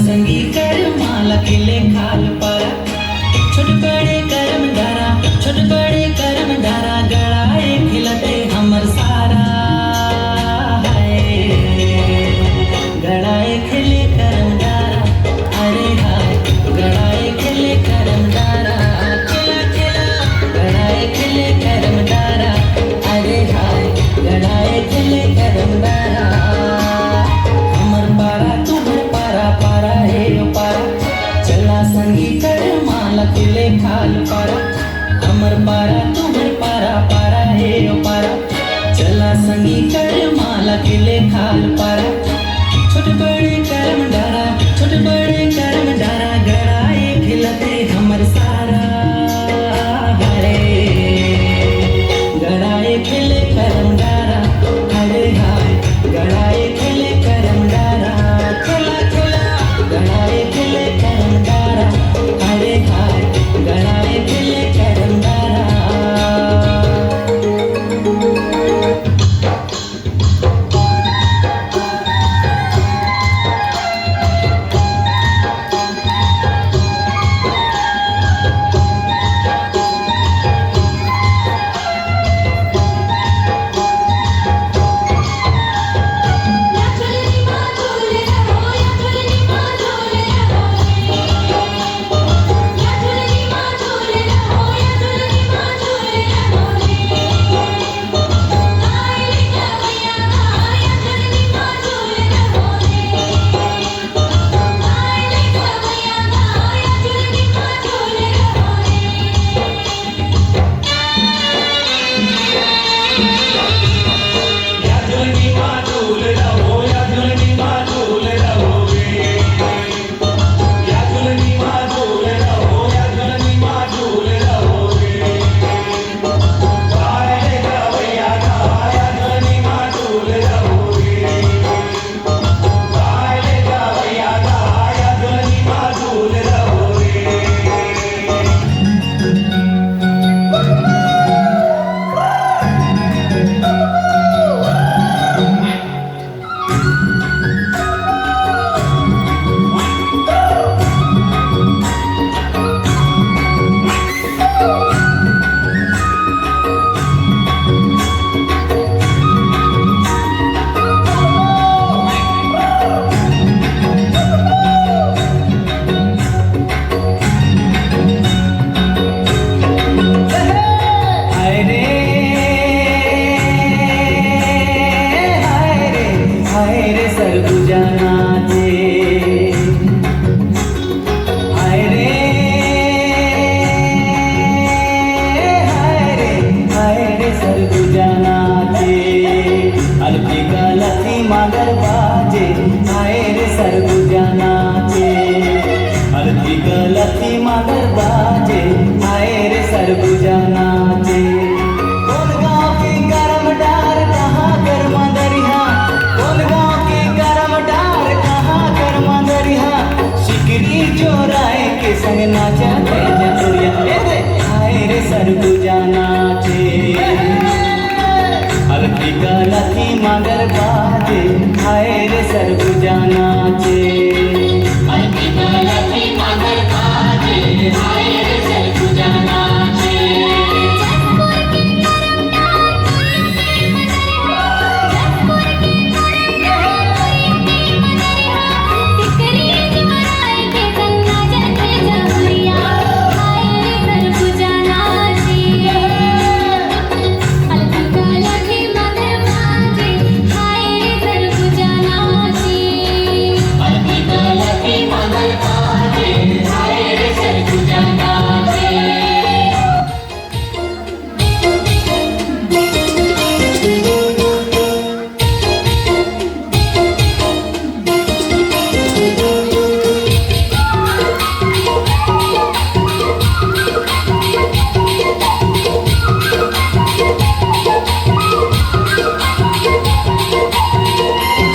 संगी कर माला किले खाल पर छोट बड़े करम डारा छोट बड़े करम डारा गड़ाए खिलते हमर सारा है गड़ाए खिले करम डारा अरे हाय गड़ाए खिले करम डारा खिला खिला गड़ाए खिले करम डारा अरे हाय गड़ाए खिले करम डारा हमर पारा तुम्हर पारा पारा हे पारा चला संगी कर माला किले खाल पारा अमर पारा तुम्हर पारा पारा हे पारा चला संगी कर माला किले खाल पारा छोट बड़े करम डारा छोट बड़े करम डारा गड़ाए खिलते हमर सारा हरे गड़ाए खिले करम डारा हरे हाय गड़ाए खिले करम डारा खिला खिला गड़ाए खिले करम डारा हरे हाय गड़ाए खिले करम डारा मगर बाजे हाय रे सरगुजा नाचे मगर बाजे हाय रे सरगुजा नाचे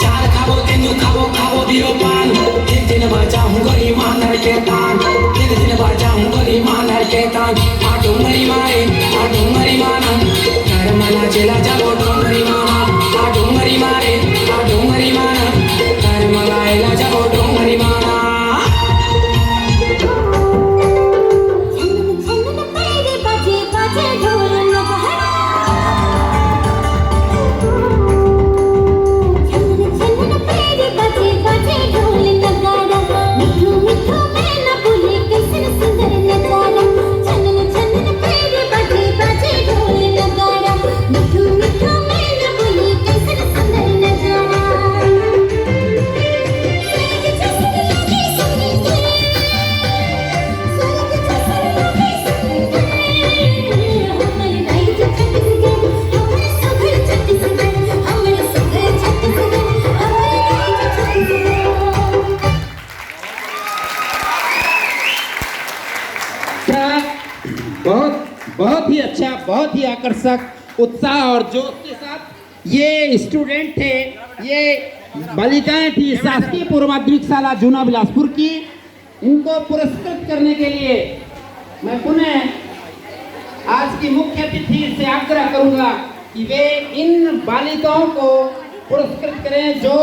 चार खाबो तीन खाबो खाबो बिरो पान तीन दिन बाजा हूँ गरी मानर के तान तीन दिन बाजा हूँ गरी मानर के तान आटू मरी मारे आटू मरी माना कर मना चला जाबो डोंगरी माना आटू मरी मारे आटू मरी माना कर मना एला जाबो डोंगरी माना बहुत ही अच्छा, बहुत ही आकर्षक उत्साह और जोश के साथ ये स्टूडेंट थे, ये बालिकाएं थी शासकीय पूर्व माध्यमिक शाला जूना बिलासपुर की। इनको पुरस्कृत करने के लिए मैं पुनः आज की मुख्य अतिथि से आग्रह करूंगा कि वे इन बालिकाओं को पुरस्कृत करें जो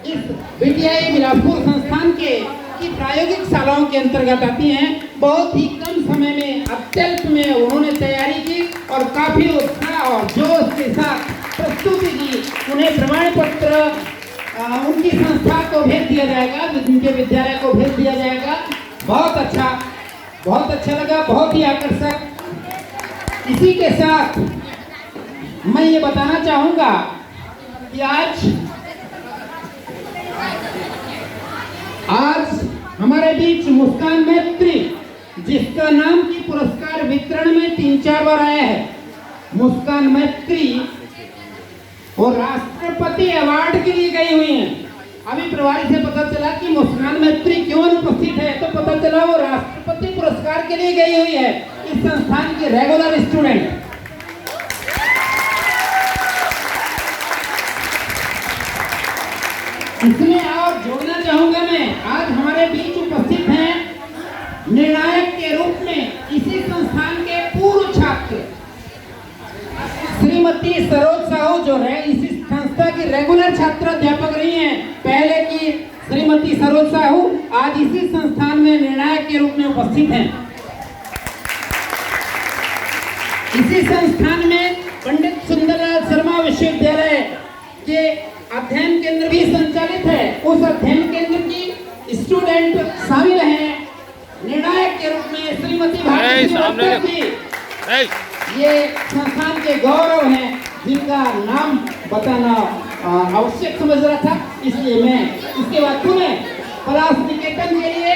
इस बीटीआई बिलासपुर संस्थान के की प्रायोगिक शालाओं के अंतर्गत आती हैं। बहुत ही कम समय में अत्यल्प में उन्होंने तैयारी की और काफी उत्साह और जोश के साथ प्रस्तुति की। उन्हें प्रमाण पत्र उनकी संस्था को भेज दिया जाएगा, उनके विद्यालय को भेज दिया जाएगा। बहुत अच्छा लगा, बहुत ही आकर्षक। इसी के साथ मैं ये बताना चाहूंगा कि आज हमारे बीच मुस्कान मैत्री, जिसका नाम की पुरस्कार वितरण में 3-4 बार आया है, मुस्कान मैत्री और राष्ट्रपति अवार्ड के लिए गई हुई हैं। अभी प्रभारी से पता चला कि मुस्कान मैत्री क्यों अनुपस्थित है, तो पता चला वो राष्ट्रपति पुरस्कार के लिए गई हुई है, इस संस्थान की रेगुलर स्टूडेंट। इसमें और जोड़ना चाहूंगा मैं, आज हमारे बीच उपस्थित हैं निर्णायक के रूप में इसी संस्थान के पूर्व छात्र श्रीमती सरोज साहू, जो है इसी संस्था की रेगुलर छात्र अध्यापक रही हैं पहले की श्रीमती सरोज साहू, आज इसी संस्थान में निर्णायक के रूप में उपस्थित हैं। इसी संस्थान में पंडित सुंदरलाल शर्मा विश्वविद्यालय के अध्ययन केंद्र भी संचालित है। उस अध्ययन केंद्र की स्टूडेंट शामिल हैं निर्णायक के रूप में श्रीमती भारती। ये संस्थान के गौरव हैं, जिनका नाम बताना आवश्यक समझ रहा था, इसलिए मैं इसके बाद पुनः पलाश निकेतन के लिए